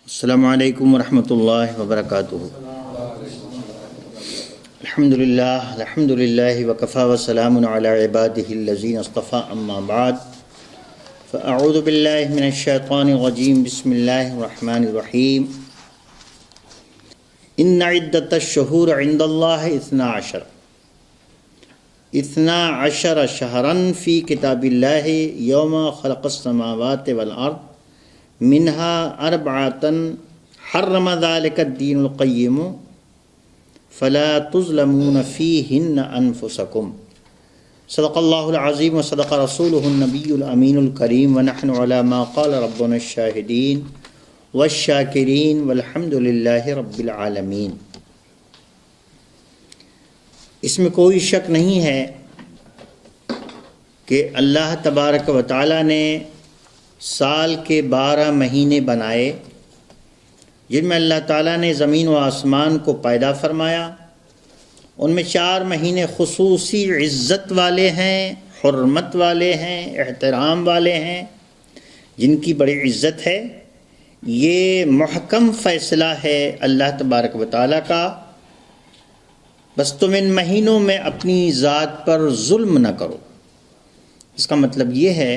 السلام علیکم ورحمۃ اللہ وبرکاتہ۔ الحمدللہ وکفی وسلام علی عبادہ الذین اصطفی، اما بعد فاعوذ باللہ من الشیطان الرجیم، بسم اللہ الرحمن الرحیم۔ ان عدۃ الشہور عند اللہ 12 شہرا فی کتاب اللہ یوم خلق السماوات والارض منها 4 حرم ذلك الدین القیم فلا تظلمون فیہن انفسکم۔ صدق اللہ العظیم وصدق رسولہ النبی الامین الکریم، ونحن علی ما قال ربنا الشاہدین والشاکرین والحمد للہ رب العالمین۔ اس میں کوئی شک نہیں ہے کہ اللہ تبارک و تعالی نے سال کے 12 مہینے بنائے، جن میں اللہ تعالیٰ نے زمین و آسمان کو پیدا فرمایا۔ ان میں 4 مہینے خصوصی عزت والے ہیں، حرمت والے ہیں، احترام والے ہیں، جن کی بڑی عزت ہے۔ یہ محکم فیصلہ ہے اللہ تبارک و تعالیٰ کا، بس تم ان مہینوں میں اپنی ذات پر ظلم نہ کرو۔ اس کا مطلب یہ ہے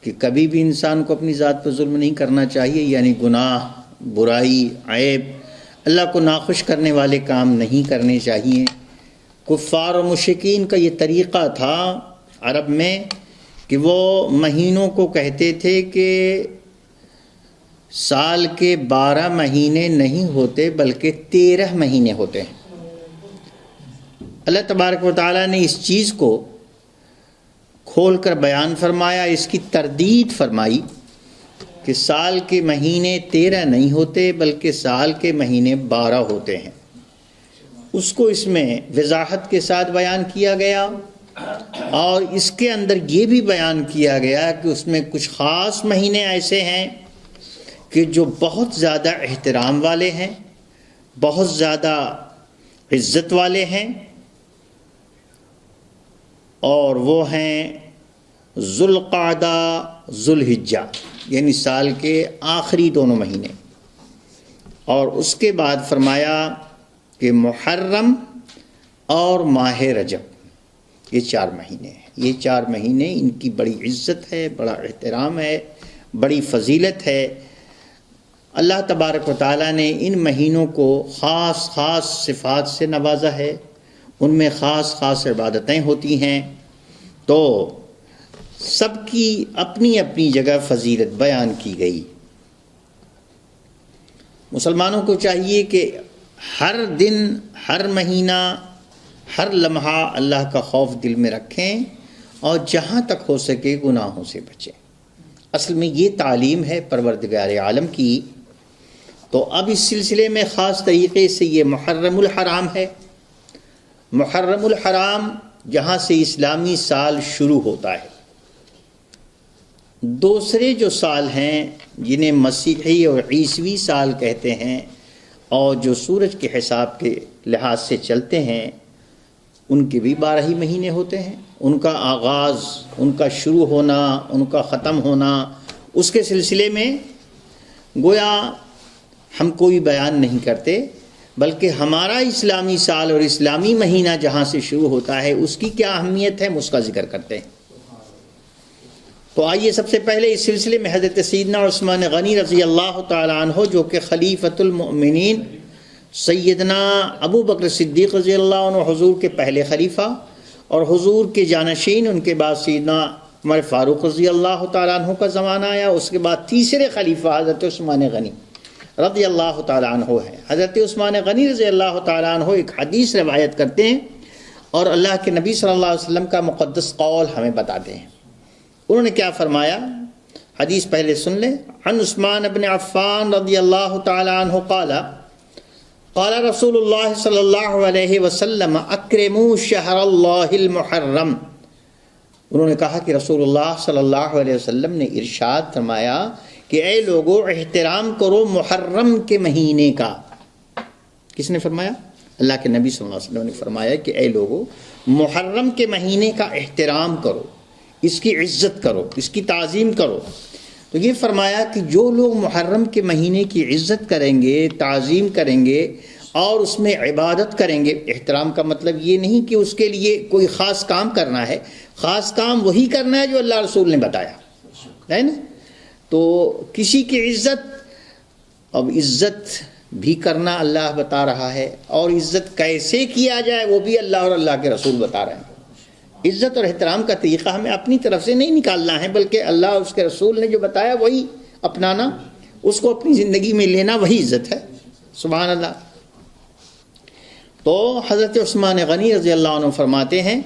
کہ کبھی بھی انسان کو اپنی ذات پر ظلم نہیں کرنا چاہیے، یعنی گناہ، برائی، عیب، اللہ کو ناخوش کرنے والے کام نہیں کرنے چاہیے۔ کفار و مشرکین کا یہ طریقہ تھا عرب میں کہ وہ مہینوں کو کہتے تھے کہ سال کے 12 مہینے نہیں ہوتے بلکہ 13 مہینے ہوتے ہیں۔ اللہ تبارک و تعالیٰ نے اس چیز کو کھول کر بیان فرمایا، اس کی تردید فرمائی کہ سال کے مہینے 13 نہیں ہوتے بلکہ سال کے مہینے 12 ہوتے ہیں۔ اس کو اس میں وضاحت کے ساتھ بیان کیا گیا، اور اس کے اندر یہ بھی بیان کیا گیا کہ اس میں کچھ خاص مہینے ایسے ہیں کہ جو بہت زیادہ احترام والے ہیں، بہت زیادہ عزت والے ہیں، اور وہ ہیں ذوالقعدہ، ذوالحجہ، یعنی سال کے آخری دونوں مہینے۔ اور اس کے بعد فرمایا کہ محرم اور ماہ رجب، یہ 4 مہینے ہیں۔ یہ 4 مہینے، ان کی بڑی عزت ہے، بڑا احترام ہے، بڑی فضیلت ہے۔ اللہ تبارک و تعالیٰ نے ان مہینوں کو خاص خاص صفات سے نوازا ہے، ان میں خاص خاص عبادتیں ہوتی ہیں، تو سب کی اپنی اپنی جگہ فضیلت بیان کی گئی۔ مسلمانوں کو چاہیے کہ ہر دن، ہر مہینہ، ہر لمحہ اللہ کا خوف دل میں رکھیں، اور جہاں تک ہو سکے گناہوں سے بچیں۔ اصل میں یہ تعلیم ہے پروردگار عالم کی۔ تو اب اس سلسلے میں خاص طریقے سے یہ محرم الحرام ہے۔ محرم الحرام جہاں سے اسلامی سال شروع ہوتا ہے۔ دوسرے جو سال ہیں جنہیں مسیحی اور عیسوی سال کہتے ہیں، اور جو سورج کے حساب کے لحاظ سے چلتے ہیں، ان کے بھی 12 ہی مہینے ہوتے ہیں۔ ان کا آغاز، ان کا شروع ہونا، ان کا ختم ہونا، اس کے سلسلے میں گویا ہم کوئی بیان نہیں کرتے، بلکہ ہمارا اسلامی سال اور اسلامی مہینہ جہاں سے شروع ہوتا ہے اس کی کیا اہمیت ہے، ہم اس کا ذکر کرتے ہیں۔ تو آئیے سب سے پہلے اس سلسلے میں حضرت سیدنا عثمان غنی رضی اللہ تعالیٰ عنہ، جو کہ خلیفۃ المؤمنین سیدنا ابو بکر صدیق رضی اللہ عنہ، حضور کے پہلے خلیفہ اور حضور کے جانشین، ان کے بعد سیدنا عمر فاروق رضی اللہ تعالیٰ عنہ کا زمانہ آیا، اس کے بعد تیسرے خلیفہ حضرت عثمان غنی رضی اللہ تعالیٰ عنہ ہے۔ حضرت عثمان غنی رضی اللہ تعالیٰ عنہ ایک حدیث روایت کرتے ہیں، اور اللہ کے نبی صلی اللہ علیہ وسلم کا مقدس قول ہمیں بتاتے ہیں۔ انہوں نے کیا فرمایا، حدیث پہلے سن لیں۔ عن عثمان بن عفان رضی اللہ تعالیٰ عنہ قال قال رسول اللہ صلی اللہ علیہ وسلم اکرموا شہر اللہ المحرم۔ انہوں نے کہا کہ رسول اللہ صلی اللہ علیہ وسلم نے ارشاد فرمایا کہ اے لوگو، احترام کرو محرم کے مہینے کا۔ کس نے فرمایا؟ اللہ کے نبی صلی اللہ علیہ وسلم نے فرمایا کہ اے لوگو، محرم کے مہینے کا احترام کرو، اس کی عزت کرو، اس کی تعظیم کرو۔ تو یہ فرمایا کہ جو لوگ محرم کے مہینے کی عزت کریں گے، تعظیم کریں گے اور اس میں عبادت کریں گے، احترام کا مطلب یہ نہیں کہ اس کے لیے کوئی خاص کام کرنا ہے، خاص کام وہی کرنا ہے جو اللہ رسول نے بتایا ہے نا. تو کسی کی عزت، اب عزت بھی کرنا اللہ بتا رہا ہے، اور عزت کیسے کیا جائے وہ بھی اللہ اور اللہ کے رسول بتا رہے ہیں. عزت اور احترام کا طریقہ ہمیں اپنی طرف سے نہیں نکالنا ہے، بلکہ اللہ اور اس کے رسول نے جو بتایا وہی اپنانا، اس کو اپنی زندگی میں لینا، وہی عزت ہے. سبحان اللہ. تو حضرت عثمان غنی رضی اللہ عنہ فرماتے ہیں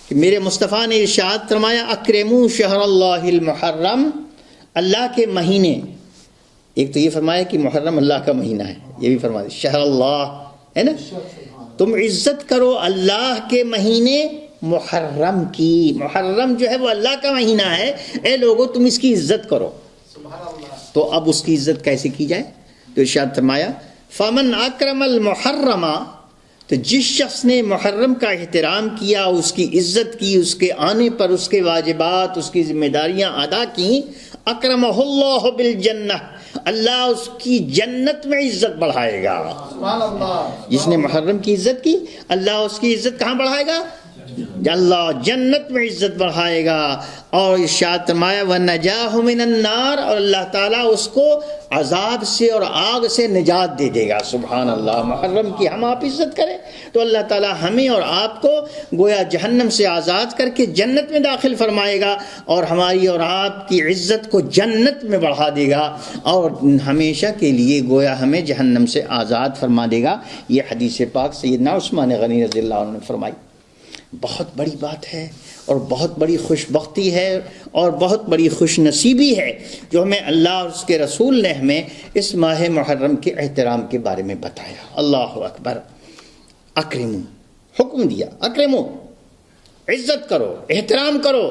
کہ میرے مصطفیٰ نے ارشاد فرمایا اکرموا شہر اللہ المحرم، اللہ کے مہینے، ایک تو یہ فرمایا کہ محرم اللہ کا مہینہ ہے، یہ بھی فرما دیا شہر اللہ ہے نا، تم عزت کرو اللہ کے مہینے محرم کی. محرم جو ہے وہ اللہ کا مہینہ ہے، اے لوگو تم اس کی عزت کرو. تو اب اس کی عزت کیسے کی جائے؟ تو ارشاد فرمایا فمن اکرم المحرم، تو جس شخص نے محرم کا احترام کیا، اس کی عزت کی، اس کے آنے پر اس کے واجبات، اس کی ذمہ داریاں ادا کی، اکرمہ اللہ بالجنہ، اللہ اس کی جنت میں عزت بڑھائے گا. جس نے محرم کی عزت کی، اللہ اس کی عزت کہاں بڑھائے گا؟ اللہ جنت میں عزت بڑھائے گا. اور ارشاد فرمایا وَنَجَاهُ مِنَ النَّارِ، اور اللہ تعالیٰ اس کو عذاب سے اور آگ سے نجات دے دے گا. سبحان اللہ. محرم کی ہم آپ عزت کریں تو اللہ تعالیٰ ہمیں اور آپ کو گویا جہنم سے آزاد کر کے جنت میں داخل فرمائے گا، اور ہماری اور آپ کی عزت کو جنت میں بڑھا دے گا، اور ہمیشہ کے لیے گویا ہمیں جہنم سے آزاد فرما دے گا. یہ حدیث پاک سیدنا عثمان غنی رضی اللہ عنہ نے فرمائی. بہت بڑی بات ہے اور بہت بڑی خوش بختی ہے اور بہت بڑی خوش نصیبی ہے جو ہمیں اللہ اور اس کے رسول نے ہمیں اس ماہ محرم کے احترام کے بارے میں بتایا. اللہ اکبر. اکرمو، حکم دیا اکرمو، عزت کرو، احترام کرو.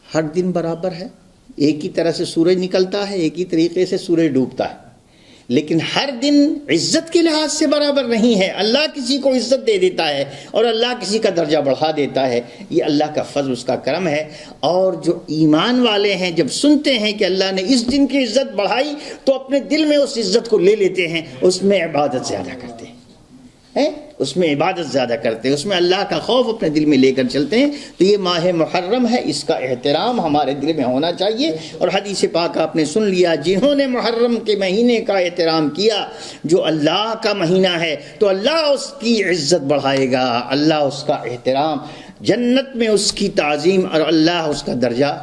ہر دن برابر ہے، ایک ہی طرح سے سورج نکلتا ہے، ایک ہی طریقے سے سورج ڈوبتا ہے، لیکن ہر دن عزت کے لحاظ سے برابر نہیں ہے. اللہ کسی کو عزت دے دیتا ہے اور اللہ کسی کا درجہ بڑھا دیتا ہے. یہ اللہ کا فضل، اس کا کرم ہے. اور جو ایمان والے ہیں جب سنتے ہیں کہ اللہ نے اس دن کی عزت بڑھائی تو اپنے دل میں اس عزت کو لے لیتے ہیں، اس میں عبادت زیادہ کرتے ہیں، اس میں عبادت زیادہ کرتے ہیں، اس میں اللہ کا خوف اپنے دل میں لے کر چلتے ہیں. تو یہ ماہ محرم ہے، اس کا احترام ہمارے دل میں ہونا چاہیے. اور حدیث پاک آپ نے سن لیا، جنہوں نے محرم کے مہینے کا احترام کیا جو اللہ کا مہینہ ہے، تو اللہ اس کی عزت بڑھائے گا، اللہ اس کا احترام، جنت میں اس کی تعظیم، اور اللہ اس کا درجہ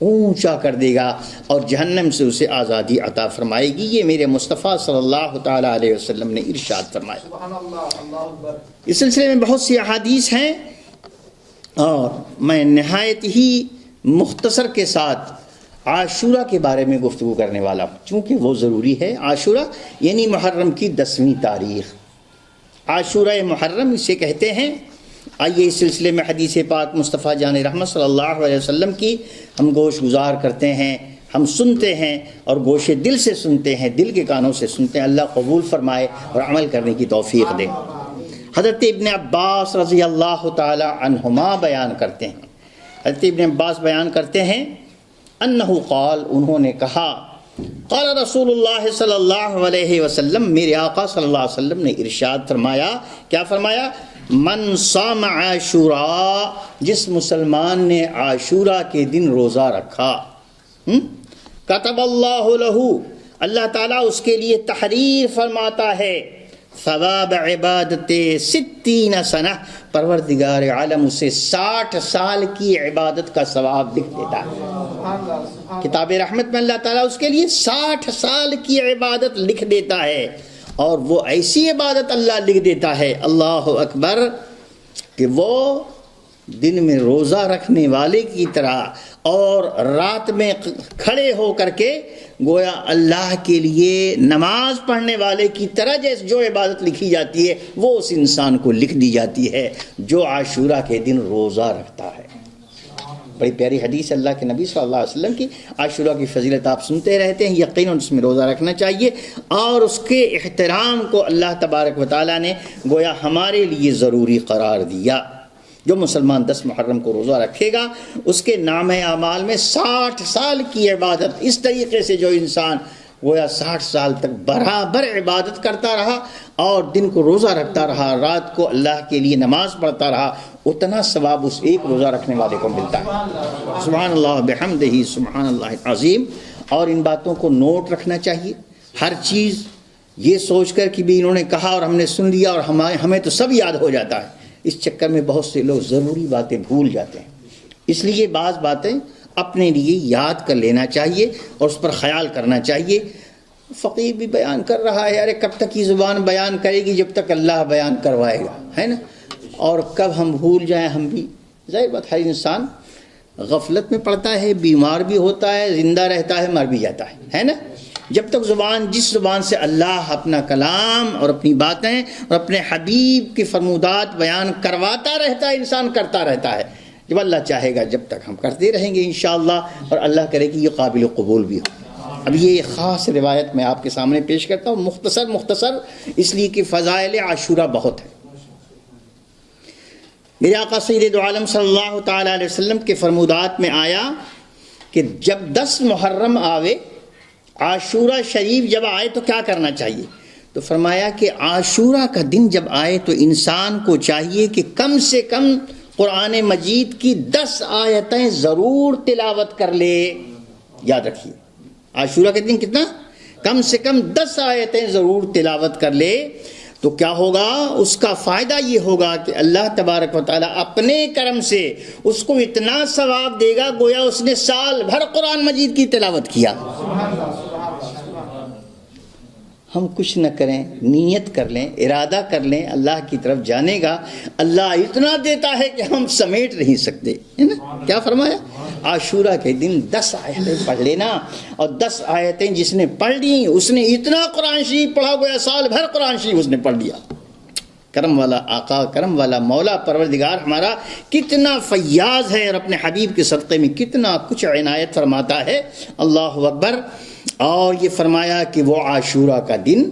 اونچا کر دے گا اور جہنم سے اسے آزادی عطا فرمائے گی. یہ میرے مصطفیٰ صلی اللہ تعالیٰ علیہ وسلم نے ارشاد فرمایا. اس سلسلے میں بہت سی احادیث ہیں اور میں نہایت ہی مختصر کے ساتھ عاشورہ کے بارے میں گفتگو کرنے والا ہوں، چونکہ وہ ضروری ہے. عاشورہ یعنی محرم کی 10ویں تاریخ، عاشورہ محرم اسے کہتے ہیں. آئیے اس سلسلے میں حدیث پاک مصطفیٰ جان رحمت صلی اللہ علیہ وسلم کی ہم گوش گزار کرتے ہیں، ہم سنتے ہیں اور گوش دل سے سنتے ہیں، دل کے کانوں سے سنتے ہیں. اللہ قبول فرمائے اور عمل کرنے کی توفیق دے. حضرت ابن عباس رضی اللہ تعالی عنہما بیان کرتے ہیں، حضرت ابن عباس بیان کرتے ہیں انہو قال، انہوں نے کہا قال رسول اللہ صلی اللہ علیہ وسلم، میرے آقا صلی اللہ علیہ وسلم نے ارشاد فرمایا. کیا فرمایا؟ من صام عاشوراء، جس مسلمان نے عاشورہ کے دن روزہ رکھا، کتب اللہ لہو، اللہ تعالیٰ اس کے لیے تحریر فرماتا ہے، ثواب عبادت 60 سنہ، پروردگار عالم اسے 60 سال کی عبادت کا ثواب لکھ دیتا ہے. کتاب رحمت میں اللہ تعالیٰ اس کے لیے 60 سال کی عبادت لکھ دیتا ہے. اور وہ ایسی عبادت اللہ لکھ دیتا ہے، اللہ اکبر، کہ وہ دن میں روزہ رکھنے والے کی طرح اور رات میں کھڑے ہو کر کے گویا اللہ کے لیے نماز پڑھنے والے کی طرح جیسے جو عبادت لکھی جاتی ہے وہ اس انسان کو لکھ دی جاتی ہے جو عاشورہ کے دن روزہ رکھتا ہے. بڑی پیاری حدیث اللہ کے نبی صلی اللہ علیہ وسلم کی. عاشورہ کی فضیلت آپ سنتے رہتے ہیں، یقیناً اس میں روزہ رکھنا چاہیے اور اس کے احترام کو اللہ تبارک و تعالیٰ نے گویا ہمارے لیے ضروری قرار دیا. جو مسلمان 10 محرم کو روزہ رکھے گا اس کے نام اعمال میں 60 سال کی عبادت، اس طریقے سے جو انسان گویا 60 سال تک برابر عبادت کرتا رہا اور دن کو روزہ رکھتا رہا، رات کو اللہ کے لیے نماز پڑھتا رہا، اتنا ثواب اس ایک روزہ رکھنے والے کو ملتا ہے۔ سبحان اللہ بحمدہ سبحان اللہ العظیم۔ اور ان باتوں کو نوٹ رکھنا چاہیے، ہر چیز یہ سوچ کر کہ بھی انہوں نے کہا اور ہم نے سن لیا اور ہمیں تو سب یاد ہو جاتا ہے، اس چکر میں بہت سے لوگ ضروری باتیں بھول جاتے ہیں۔ اس لیے بعض باتیں اپنے لیے یاد کر لینا چاہیے اور اس پر خیال کرنا چاہیے۔ فقیر بھی بیان کر رہا ہے، ارے کب تک یہ زبان بیان کرے گی جب تک اللہ بیان کروائے گا، ہے نا، اور کب ہم بھول جائیں ہم بھی، ظاہر بات ہر انسان غفلت میں پڑتا ہے، بیمار بھی ہوتا ہے، زندہ رہتا ہے، مر بھی جاتا ہے نا۔ جب تک جس زبان سے اللہ اپنا کلام اور اپنی باتیں اور اپنے حبیب کی فرمودات بیان کرواتا رہتا ہے، انسان کرتا رہتا ہے، جب اللہ چاہے گا جب تک ہم کرتے رہیں گے انشاءاللہ، اور اللہ کرے کہ یہ قابل قبول بھی ہو۔ اب یہ خاص روایت میں آپ کے سامنے پیش کرتا ہوں، مختصر اس لیے کہ فضائل عاشورہ بہت ہے۔ میرے آقا سید دو عالم صلی اللہ تعالی علیہ وسلم کے فرمودات میں آیا کہ جب 10 محرم آوے، عاشورہ شریف جب آئے تو کیا کرنا چاہیے؟ تو فرمایا کہ عاشورہ کا دن جب آئے تو انسان کو چاہیے کہ کم سے کم قرآن مجید کی 10 آیتیں ضرور تلاوت کر لے۔ یاد رکھیے عاشورہ کے دن کتنا؟ کم سے کم 10 آیتیں ضرور تلاوت کر لے، تو کیا ہوگا؟ اس کا فائدہ یہ ہوگا کہ اللہ تبارک و تعالیٰ اپنے کرم سے اس کو اتنا ثواب دے گا گویا اس نے سال بھر قرآن مجید کی تلاوت کیا۔ ہم کچھ نہ کریں، نیت کر لیں، ارادہ کر لیں، اللہ کی طرف جانے گا، اللہ اتنا دیتا ہے کہ ہم سمیٹ نہیں سکتے، ہے نا۔ کیا فرمایا؟ عاشورہ کے دن 10 آیتیں پڑھ لینا، اور 10 آیتیں جس نے پڑھ لی اس نے اتنا قرآن شریف پڑھا گویا سال بھر قرآن شریف اس نے پڑھ لیا۔ کرم والا آقا، کرم والا مولا پروردگار ہمارا کتنا فیاض ہے اور اپنے حبیب کے صدقے میں کتنا کچھ عنایت فرماتا ہے۔ اللہ اکبر۔ اور یہ فرمایا کہ وہ عاشورہ کا دن،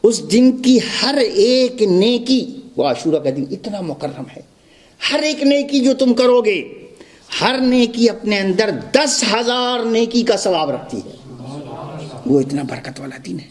اس دن کی ہر ایک نیکی، وہ عاشورہ کا دن اتنا مکرم ہے، ہر ایک نیکی جو تم کرو گے، ہر نیکی اپنے اندر 10,000 نیکی کا ثواب رکھتی ہے۔ وہ اتنا برکت والا دن ہے،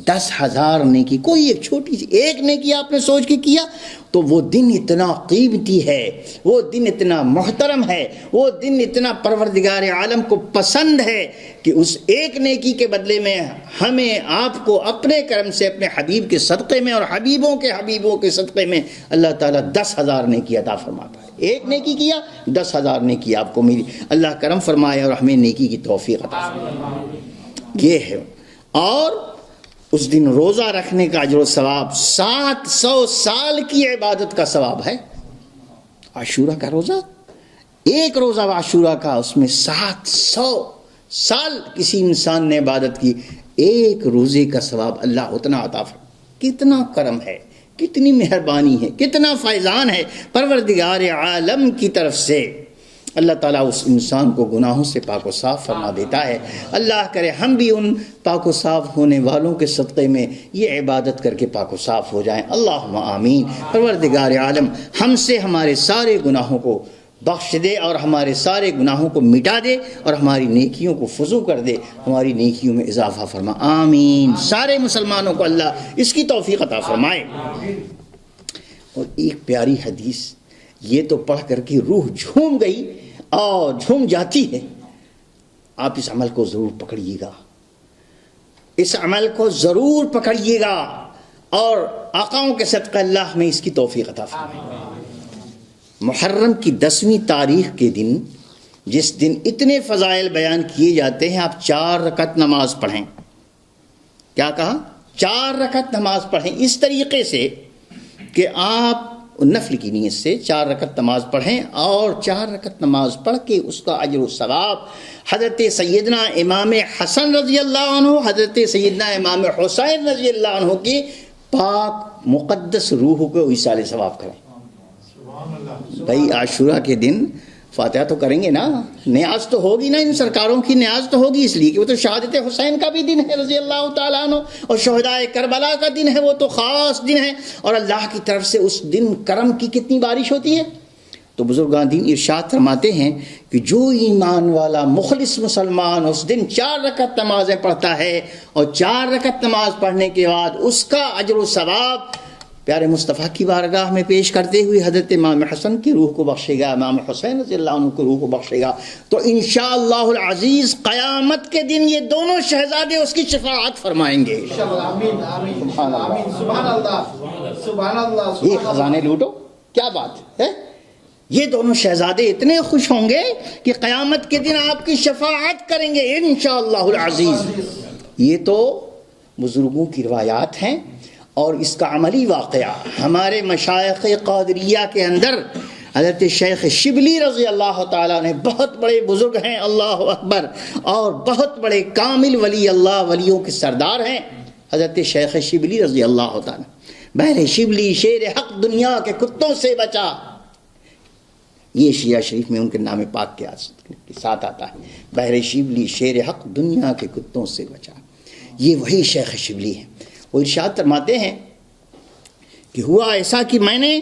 10,000 نیکی، کوئی ایک چھوٹی سی ایک نیکی آپ نے سوچ کے کیا تو وہ دن اتنا قیمتی ہے، وہ دن اتنا محترم ہے، وہ دن اتنا پروردگار عالم کو پسند ہے کہ اس ایک نیکی کے بدلے میں ہمیں آپ کو اپنے کرم سے اپنے حبیب کے صدقے میں اور حبیبوں کے صدقے میں اللہ تعالیٰ 10,000 نیکی عطا فرماتا ہے۔ ایک نیکی کیا 10,000 نیکی آپ کو ملی، اللہ کرم فرمائے اور ہمیں نیکی کی توفیق عطا فرمائے۔ یہ ہے۔ اور اس دن روزہ رکھنے کا اجر و ثواب 700 سال کی عبادت کا ثواب ہے۔ عاشورہ کا روزہ، ایک روزہ عاشورہ کا، اس میں 700 سال کسی انسان نے عبادت کی، ایک روزے کا ثواب اللہ اتنا عطا فرمائے۔ کتنا کرم ہے، کتنی مہربانی ہے، کتنا فیضان ہے پروردگار عالم کی طرف سے۔ اللہ تعالیٰ اس انسان کو گناہوں سے پاک و صاف فرما دیتا ہے۔ اللہ کرے ہم بھی ان پاک و صاف ہونے والوں کے صدقے میں یہ عبادت کر کے پاک و صاف ہو جائیں۔ اللہم آمین۔ پروردگار عالم ہم سے ہمارے سارے گناہوں کو بخش دے اور ہمارے سارے گناہوں کو مٹا دے اور ہماری نیکیوں کو فزو کر دے، ہماری نیکیوں میں اضافہ فرما، آمین۔ سارے مسلمانوں کو اللہ اس کی توفیق عطا فرمائے۔ اور ایک پیاری حدیث، یہ تو پڑھ کر کے روح جھوم گئی اور جھوم جاتی ہے، آپ اس عمل کو ضرور پکڑیے گا، اس عمل کو ضرور پکڑیے گا، اور آقاؤں کے صدقہ اللہ میں اس کی توفیق عطا فرمائے۔ محرم کی 10ویں تاریخ کے دن، جس دن اتنے فضائل بیان کیے جاتے ہیں، آپ 4 رکعت نماز پڑھیں۔ کیا کہا؟ 4 رکعت نماز پڑھیں، اس طریقے سے کہ آپ نفل کی نیت سے 4 رکعت نماز پڑھیں، اور 4 رکعت نماز پڑھ کے اس کا اجر و ثواب حضرت سیدنا امام حسن رضی اللہ عنہ، حضرت سیدنا امام حسین رضی اللہ عنہ کی پاک مقدس روح کو ایصال ثواب کریں۔ بھائی عاشورہ کے دن فاتحہ تو کریں گے نا, نیاز تو ہوگی نا, ان سرکاروں کی نیاز تو ہوگی, اس لیے کہ وہ تو شہادت حسین کا بھی دن ہے رضی اللہ تعالیٰ عنہ, اور شہدائے کربلا کا دن ہے, وہ تو خاص دن ہے, اور اللہ کی طرف سے اس دن کرم کی کتنی بارش ہوتی ہے. تو بزرگان دین ارشاد فرماتے ہیں کہ جو ایمان والا مخلص مسلمان اس دن 4 رکعت نمازیں پڑھتا ہے, اور 4 رکعت نماز پڑھنے کے بعد اس کا اجر و ثواب پیارے مصطفیٰ کی بارگاہ میں پیش کرتے ہوئے حضرت امام حسن کی روح کو بخشے گا, امام حسین رضی اللہ عنہ کی روح کو بخشے گا, تو انشاءاللہ العزیز قیامت کے دن یہ دونوں شہزادے اس کی شفاعت فرمائیں گے. آمین آمین آمین, سبحان اللہ سبحان اللہ. یہ خزانے لوٹو, کیا بات ہے. یہ دونوں شہزادے اتنے خوش ہوں گے کہ قیامت کے دن آپ کی شفاعت کریں گے انشاءاللہ العزیز. یہ تو بزرگوں کی روایات ہیں, اور اس کا عملی واقعہ ہمارے مشائخ قادریہ کے اندر حضرت شیخ شبلی رضی اللہ تعالیٰ نے, بہت بڑے بزرگ ہیں, اللہ اکبر, اور بہت بڑے کامل ولی اللہ, ولیوں کے سردار ہیں حضرت شیخ شبلی رضی اللہ تعالیٰ. بہر شبلی شیر حق دنیا کے کتوں سے بچا, یہ شیعہ شریف میں ان کے نام پاک کے ساتھ آتا ہے, بہر شبلی شیر حق دنیا کے کتوں سے بچا. یہ وہی شیخ شبلی ہیں. وہ ارشاد فرماتے ہیں کہ ہوا ایسا کہ میں نے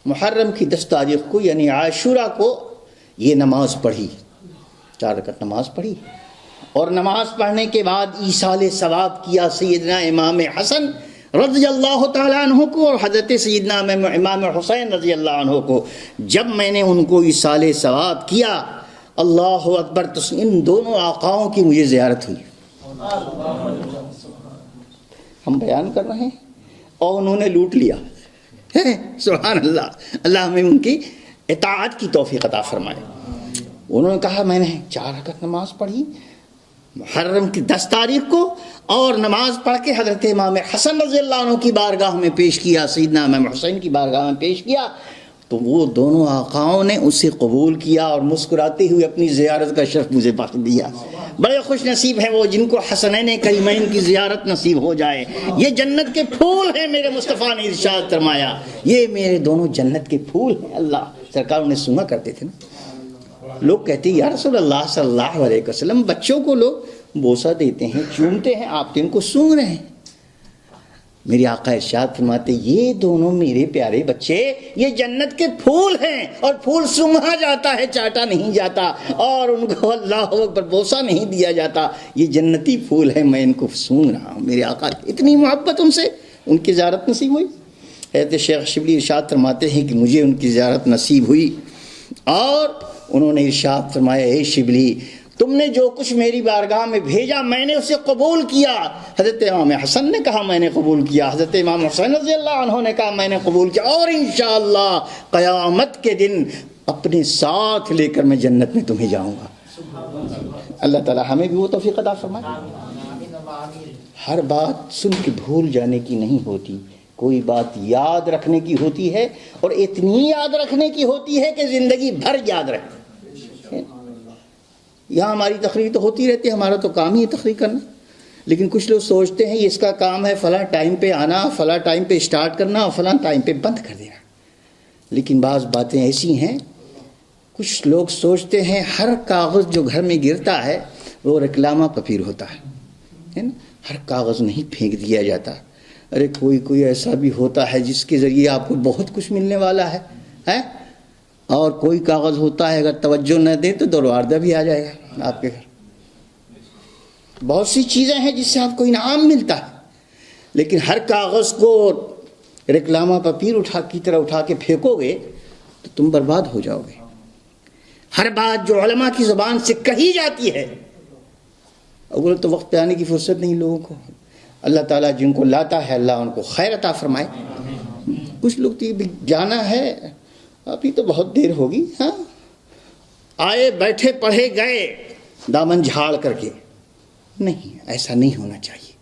محرم کی 10 تاریخ کو یعنی عاشورہ کو یہ نماز پڑھی, 4 رکعت نماز پڑھی, اور نماز پڑھنے کے بعد ایصال ثواب کیا سیدنا امام حسن رضی اللہ تعالیٰ عنہ کو اور حضرت سیدنا امام حسین رضی اللہ عنہ کو. جب میں نے ان کو ایصال ثواب کیا, اللہ اکبر, تو ان دونوں آقاؤں کی مجھے زیارت ہوئی. ہم بیان کر رہے ہیں اور انہوں نے لوٹ لیا. سبحان اللہ, اللہ ہمیں ان کی اطاعت کی توفیق عطا فرمائے. انہوں نے کہا میں نے 4 رکعت نماز پڑھی محرم کی 10 تاریخ کو, اور نماز پڑھ کے حضرت امام حسن رضی اللہ عنہ کی بارگاہ میں پیش کیا, سیدنا امام حسین کی بارگاہ میں پیش کیا, تو وہ دونوں آقاؤں نے اسے قبول کیا اور مسکراتے ہوئے اپنی زیارت کا شرف مجھے بخش دیا. بڑے خوش نصیب ہیں وہ جن کو حسنین کریمین کی زیارت نصیب ہو جائے. یہ جنت کے پھول ہیں, میرے مصطفیٰ نے ارشاد فرمایا, یہ میرے دونوں جنت کے پھول ہیں. اللہ سرکار انہیں سنا کرتے تھے نا. لوگ کہتے ہیں یا رسول اللہ صلی اللہ علیہ وسلم, بچوں کو لوگ بوسہ دیتے ہیں, چومتے ہیں, آپ تو ان کو سونگ رہے ہیں. میرے آقا ارشاد فرماتے یہ دونوں میرے پیارے بچے یہ جنت کے پھول ہیں, اور پھول سونگا جاتا ہے, چاٹا نہیں جاتا, اور ان کو اللہ اکبر بوسہ نہیں دیا جاتا. یہ جنتی پھول ہے, میں ان کو سونگ رہا ہوں. میرے آقا اتنی محبت ان سے, ان کی زیارت نصیب ہوئی. حضرت شیخ شبلی ارشاد فرماتے ہیں کہ مجھے ان کی زیارت نصیب ہوئی, اور انہوں نے ارشاد فرمایا اے شبلی تم نے جو کچھ میری بارگاہ میں بھیجا میں نے اسے قبول کیا. حضرت امام حسن نے کہا میں نے قبول کیا, حضرت امام حسین رضی اللہ عنہ نے کہا میں نے قبول کیا, اور انشاءاللہ قیامت کے دن اپنے ساتھ لے کر میں جنت میں تمہیں جاؤں گا. اللہ تعالی ہمیں بھی وہ توفیق عطا فرمائے. ہر بات سن کے بھول جانے کی نہیں ہوتی, کوئی بات یاد رکھنے کی ہوتی ہے, اور اتنی یاد رکھنے کی ہوتی ہے کہ زندگی بھر یاد رکھے. یہاں ہماری تقریر تو ہوتی رہتی ہے, ہمارا تو کام ہی ہے تقریر کرنا, لیکن کچھ لوگ سوچتے ہیں یہ اس کا کام ہے فلاں ٹائم پہ آنا, فلاں ٹائم پہ اسٹارٹ کرنا اور فلاں ٹائم پہ بند کر دینا. لیکن بعض باتیں ایسی ہیں, کچھ لوگ سوچتے ہیں ہر کاغذ جو گھر میں گرتا ہے وہ ریکلامہ پپیر ہوتا ہے نا, ہر کاغذ نہیں پھینک دیا جاتا. ارے کوئی ایسا بھی ہوتا ہے جس کے ذریعے آپ کو بہت کچھ ملنے والا ہے, اور کوئی کاغذ ہوتا ہے اگر توجہ نہ دیں تو دروازہ بھی آ جائے گا آپ کے گھر. بہت سی چیزیں ہیں جس سے آپ کو انعام ملتا ہے, لیکن ہر کاغذ کو ریکلامہ پپیر کی طرح اٹھا کے پھینکو گے تو تم برباد ہو جاؤ گے. ہر بات جو علماء کی زبان سے کہی جاتی ہے, اول تو وقت پہ آنے کی فرصت نہیں لوگوں کو. اللہ تعالیٰ جن کو لاتا ہے اللہ ان کو خیر عطا فرمائے. کچھ لوگ تو جانا ہے ابھی تو بہت دیر ہوگی, ہاں آئے بیٹھے پڑھے گئے دامن جھاڑ کر کے. نہیں, ایسا نہیں ہونا چاہیے.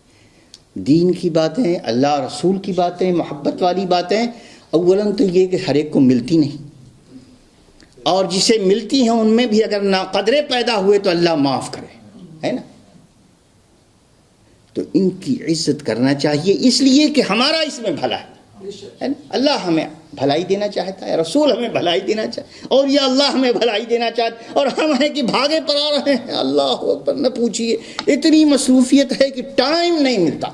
دین کی باتیں, اللہ رسول کی باتیں, محبت والی باتیں اولاً تو یہ کہ ہر ایک کو ملتی نہیں, اور جسے ملتی ہیں ان میں بھی اگر ناقدرے پیدا ہوئے تو اللہ معاف کرے, ہے نا. تو ان کی عزت کرنا چاہیے, اس لیے کہ ہمارا اس میں بھلا ہے نا. اللہ ہمیں بھلائی دینا چاہتا ہے، رسول ہمیں بھلائی دینا چاہتا، اور یہ اللہ ہمیں بھلائی دینا چاہتا، اور ہم ہیں کہ بھاگے پر آ رہے ہیں۔ اللہ اکبر، نہ پوچھئے، اتنی مصروفیت ہے کہ ٹائم نہیں ملتا۔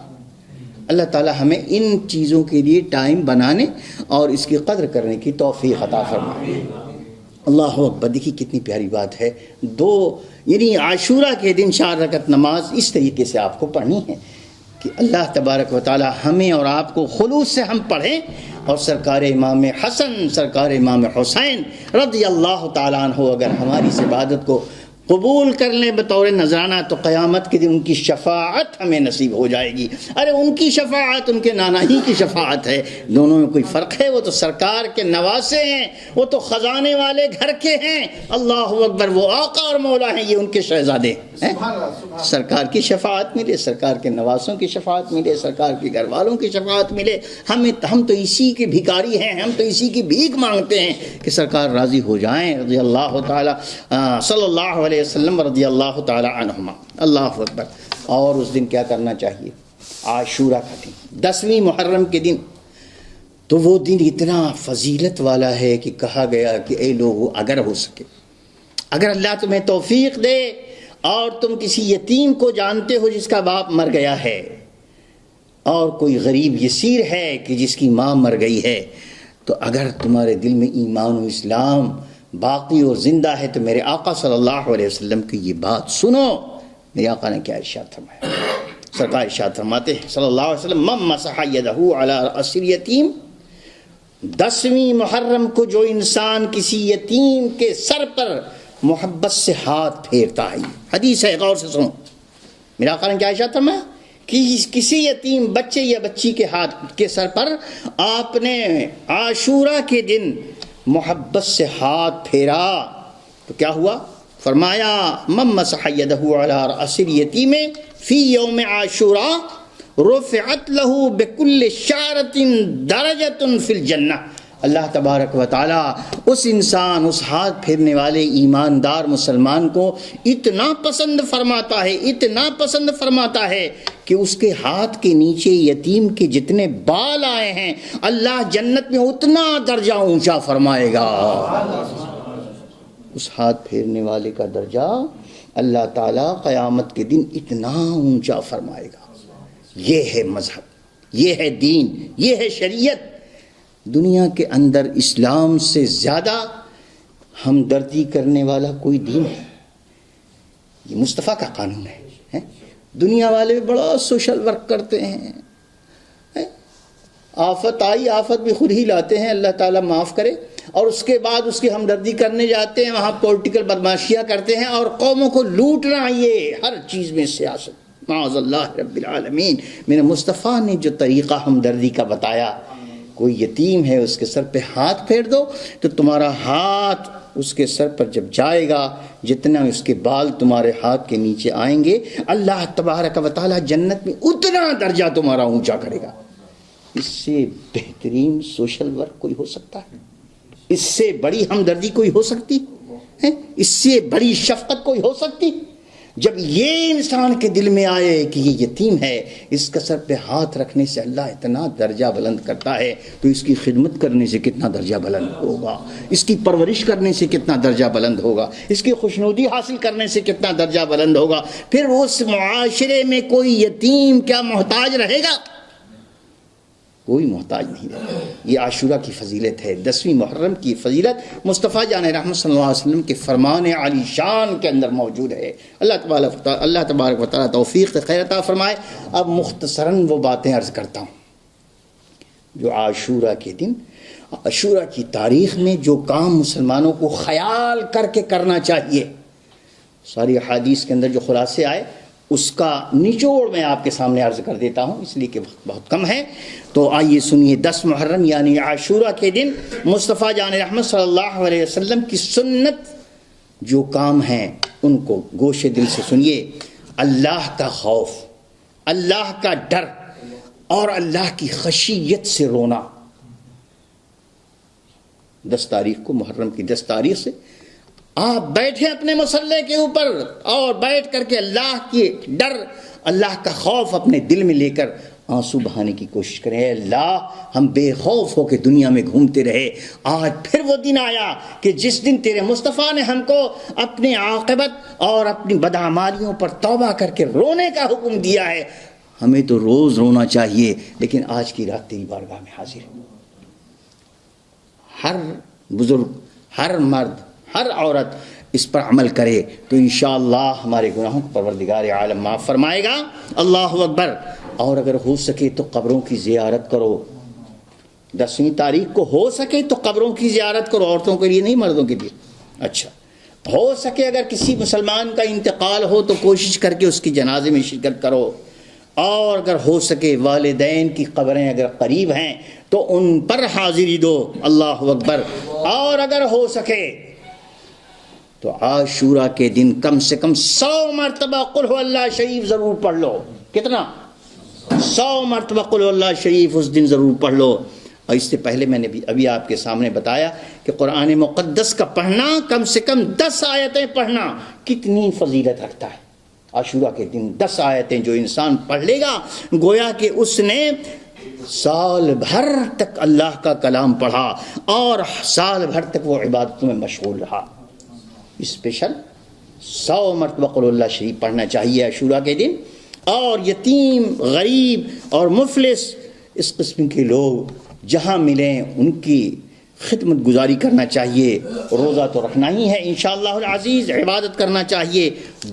اللہ تعالی ہمیں ان چیزوں کے لیے ٹائم بنانے اور اس کی قدر کرنے کی توفیق عطا فرمائے۔ اللہ اکبر، دیکھیے کتنی پیاری بات ہے۔ یعنی عاشورہ کے دن 4 رکعت نماز اس طریقے سے آپ کو پڑھنی ہے کہ اللہ تبارک و تعالی ہمیں اور آپ کو خلوص سے ہم پڑھیں، اور سرکار امام حسن، سرکار امام حسین رضی اللہ تعالیٰ عنہ اگر ہماری اس عبادت کو قبول کر لیں بطور نذرانہ تو قیامت کے دن ان کی شفاعت ہمیں نصیب ہو جائے گی۔ ارے ان کی شفاعت ان کے نانا ہی کی شفاعت ہے، دونوں میں کوئی فرق ہے؟ وہ تو سرکار کے نواسے ہیں، وہ تو خزانے والے گھر کے ہیں۔ اللہ اکبر، وہ آقا اور مولا ہیں، یہ ان کے شہزادے ہیں۔ سرکار کی شفاعت ملے، سرکار کے نواسوں کی شفاعت ملے، سرکار کے گھر والوں کی شفاعت ملے۔ ہم تو اسی کے بھکاری ہیں، ہم تو اسی کی بھیک مانگتے ہیں کہ سرکار راضی ہو جائیں، رضی اللہ تعالی صلی اللہ علیہ وسلم رضی اللہ تعالی عنہما۔ اللہ اکبر۔ اور اس دن کیا کرنا چاہیے؟ عاشورہ کا دن، 10ویں محرم کے دن، تو وہ دن اتنا فضیلت والا ہے کہ کہا گیا کہ اے لوگو، اگر ہو سکے، اگر اللہ تمہیں توفیق دے اور تم کسی یتیم کو جانتے ہو جس کا باپ مر گیا ہے، اور کوئی غریب یسیر ہے کہ جس کی ماں مر گئی ہے، تو اگر تمہارے دل میں ایمان و اسلام باقی اور زندہ ہے تو میرے آقا صلی اللہ علیہ وسلم کی یہ بات سنو۔ میرے آقا نے کیا ارشاد فرمایا؟ سرکار ارشاد فرماتے ہیں صلی اللہ علیہ وسلم، من مسح یدہ علی رأس الیتیم، 10ویں محرم کو جو انسان کسی یتیم کے سر پر محبت سے ہاتھ پھیرتا ہے، حدیث ہے، غور سے سنو، میرے آقا نے کیا ارشاد فرمایا کہ کسی یتیم بچے یا بچی کے ہاتھ کے سر پر آپ نے عاشورہ کے دن محبت سے ہاتھ پھیرا تو کیا ہوا؟ فرمایا من مسح یدہ علی رأس الیتیم فی یوم عاشورہ رفعت لہ بکل شعرۃ درجۃ فی الجنہ۔ اللہ تبارک و تعالیٰ اس انسان، اس ہاتھ پھیرنے والے ایماندار مسلمان کو اتنا پسند فرماتا ہے، اتنا پسند فرماتا ہے کہ اس کے ہاتھ کے نیچے یتیم کے جتنے بال آئے ہیں اللہ جنت میں اتنا درجہ اونچا فرمائے گا۔ اس ہاتھ پھیرنے والے کا درجہ اللہ تعالیٰ قیامت کے دن اتنا اونچا فرمائے گا۔ یہ ہے مذہب، یہ ہے دین، یہ ہے شریعت۔ دنیا کے اندر اسلام سے زیادہ ہمدردی کرنے والا کوئی دین ہے؟ یہ مصطفیٰ کا قانون ہے۔ دنیا والے بڑا سوشل ورک کرتے ہیں، آفت آئی آفت بھی خود ہی لاتے ہیں، اللہ تعالیٰ معاف کرے، اور اس کے بعد اس کی ہمدردی کرنے جاتے ہیں، وہاں پولیٹیکل بدماشیاں کرتے ہیں اور قوموں کو لوٹنا، یہ ہر چیز میں سیاست، معاذ اللہ رب العالمین۔ میرے مصطفیٰ نے جو طریقہ ہمدردی کا بتایا، کوئی یتیم ہے اس کے سر پہ ہاتھ پھیر دو تو تمہارا ہاتھ اس کے سر پر جب جائے گا، جتنا اس کے بال تمہارے ہاتھ کے نیچے آئیں گے، اللہ تبارک و تعالی جنت میں اتنا درجہ تمہارا اونچا کرے گا۔ اس سے بہترین سوشل ورک کوئی ہو سکتا ہے؟ اس سے بڑی ہمدردی کوئی ہو سکتی ہے؟ اس سے بڑی شفقت کوئی ہو سکتی؟ جب یہ انسان کے دل میں آئے کہ یہ یتیم ہے، اس کا سر پہ ہاتھ رکھنے سے اللہ اتنا درجہ بلند کرتا ہے، تو اس کی خدمت کرنے سے کتنا درجہ بلند ہوگا، اس کی پرورش کرنے سے کتنا درجہ بلند ہوگا، اس کی خوشنودی حاصل کرنے سے کتنا درجہ بلند ہوگا۔ پھر اس معاشرے میں کوئی یتیم کیا محتاج رہے گا؟ کوئی محتاج نہیں رہتا۔ یہ عاشورہ کی فضیلت ہے، 10ویں محرم کی فضیلت مصطفیٰ جان رحمت صلی اللہ علیہ وسلم کے فرمان علی شان کے اندر موجود ہے۔ اللہ تبارک و تعالیٰ توفیق خیر عطا فرمائے۔ اب مختصراً وہ باتیں عرض کرتا ہوں جو عاشورہ کے دن، عاشورہ کی تاریخ میں جو کام مسلمانوں کو خیال کر کے کرنا چاہیے، ساری احادیث کے اندر جو خلاصے آئے اس کا نچوڑ میں آپ کے سامنے عرض کر دیتا ہوں، اس لیے کہ وقت بہت کم ہے۔ تو آئیے سنیے، 10 محرم یعنی عاشورہ کے دن مصطفیٰ جان رحمت صلی اللہ علیہ وسلم کی سنت جو کام ہیں ان کو گوش دل سے سنیے۔ اللہ کا خوف، اللہ کا ڈر اور اللہ کی خشیت سے رونا۔ 10 تاریخ کو، محرم کی 10 تاریخ سے آپ بیٹھے اپنے مصلے کے اوپر اور بیٹھ کر کے اللہ کے ڈر، اللہ کا خوف اپنے دل میں لے کر آنسو بہانے کی کوشش کریں، اے اللہ ہم بے خوف ہو کے دنیا میں گھومتے رہے، آج پھر وہ دن آیا کہ جس دن تیرے مصطفیٰ نے ہم کو اپنے عاقبت اور اپنی بدعمالیوں پر توبہ کر کے رونے کا حکم دیا ہے۔ ہمیں تو روز رونا چاہیے، لیکن آج کی رات تیری بارگاہ میں حاضر ہے۔ ہر بزرگ، ہر مرد، ہر عورت اس پر عمل کرے تو انشاءاللہ ہمارے گناہوں کو پروردگار عالم معاف فرمائے گا۔ اللہ اکبر۔ اور اگر ہو سکے تو قبروں کی زیارت کرو، 10ویں تاریخ کو ہو سکے تو قبروں کی زیارت کرو، عورتوں کے لیے نہیں، مردوں کے لیے۔ اچھا ہو سکے اگر کسی مسلمان کا انتقال ہو تو کوشش کر کے اس کی جنازے میں شرکت کرو، اور اگر ہو سکے والدین کی قبریں اگر قریب ہیں تو ان پر حاضری دو۔ اللہ اکبر۔ اور اگر ہو سکے تو عاشورہ کے دن کم سے کم 100 مرتبہ قل هو اللہ شریف ضرور پڑھ لو۔ کتنا؟ 100 مرتبہ قل هو اللہ شریف اس دن ضرور پڑھ لو۔ اور اس سے پہلے میں نے ابھی آپ کے سامنے بتایا کہ قرآن مقدس کا پڑھنا، کم سے کم 10 آیتیں پڑھنا کتنی فضیلت رکھتا ہے۔ عاشورہ کے دن 10 آیتیں جو انسان پڑھ لے گا، گویا کہ اس نے سال بھر تک اللہ کا کلام پڑھا اور سال بھر تک وہ عبادتوں میں مشغول رہا۔ اسپیشل 100 مرتبہ قل اللہ شریف پڑھنا چاہیے عاشورہ کے دن۔ اور یتیم، غریب اور مفلس اس قسم کے لوگ جہاں ملیں ان کی خدمت گزاری کرنا چاہیے۔ روزہ تو رکھنا ہی ہے انشاءاللہ العزیز، عبادت کرنا چاہیے،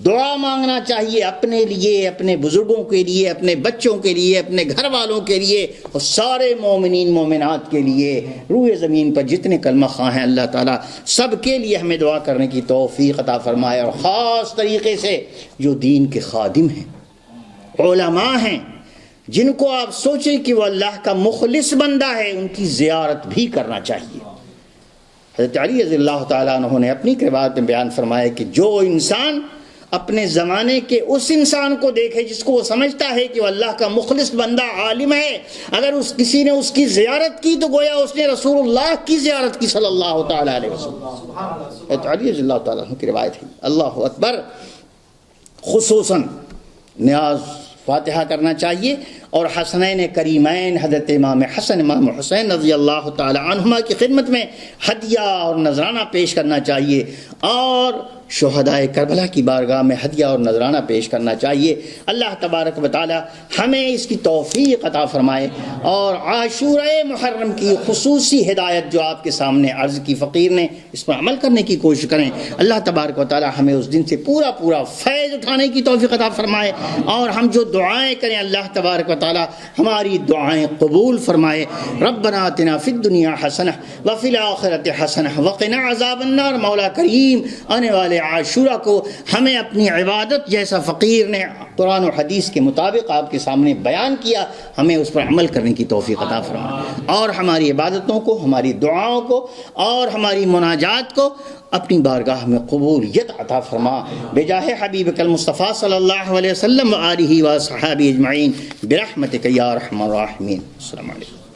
دعا مانگنا چاہیے اپنے لیے، اپنے بزرگوں کے لیے، اپنے بچوں کے لیے، اپنے گھر والوں کے لیے اور سارے مومنین مومنات کے لیے، روئے زمین پر جتنے کلمہ خواہ ہیں اللہ تعالیٰ سب کے لیے ہمیں دعا کرنے کی توفیق عطا فرمائے۔ اور خاص طریقے سے جو دین کے خادم ہیں، علماء ہیں، جن کو آپ سوچیں کہ وہ اللہ کا مخلص بندہ ہے، ان کی زیارت بھی کرنا چاہیے۔ حضرت علی رضی اللہ تعالیٰ عنہ نے اپنی روایت میں بیان فرمایا کہ جو انسان اپنے زمانے کے اس انسان کو دیکھے جس کو وہ سمجھتا ہے کہ وہ اللہ کا مخلص بندہ عالم ہے، اگر کسی نے اس کی زیارت کی تو گویا اس نے رسول اللہ کی زیارت کی صلی اللہ تعالیٰ علیہ وسلم۔ حضرت علی رضی اللہ تعالیٰ عنہ کی روایت ہے۔ اللہ اکبر۔ خصوصاً نیاز فاتحہ کرنا چاہیے، اور حسنین کریمین حضرت امام حسن امام حسین رضی اللہ تعالی عنہما کی خدمت میں ہدیہ اور نذرانہ پیش کرنا چاہیے، اور شہدائے کربلا کی بارگاہ میں ہدیہ اور نذرانہ پیش کرنا چاہیے۔ اللہ تبارک و تعالی ہمیں اس کی توفیق عطا فرمائے، اور عاشورہ محرم کی خصوصی ہدایت جو آپ کے سامنے عرض کی فقیر نے، اس پر عمل کرنے کی کوشش کریں۔ اللہ تبارک و تعالی ہمیں اس دن سے پورا فیض اٹھانے کی توفیق عطا فرمائے، اور ہم جو دعائیں کریں اللہ تبارک و تعالی ہماری دعائیں قبول فرمائے۔ ربنا آتنا فی الدنیا حسنہ وفی الآخرۃ حسنہ وقنا عذاب النار۔ مولا کریم آنے والے عاشورہ کو ہمیں اپنی عبادت جیسا فقیر نے قرآن و حدیث کے مطابق آپ کے سامنے بیان کیا، ہمیں اس پر عمل کرنے کی توفیق عطا فرمائے، اور ہماری عبادتوں کو، ہماری دعاؤں کو اور ہماری مناجات کو اپنی بارگاہ میں قبولیت عطا فرما، بجاہ حبیبک المصطفیٰ صلی اللہ علیہ وسلم وآلہ وصحبہ اجمعین برحمتک یا ارحم الراحمین۔ السلام علیکم۔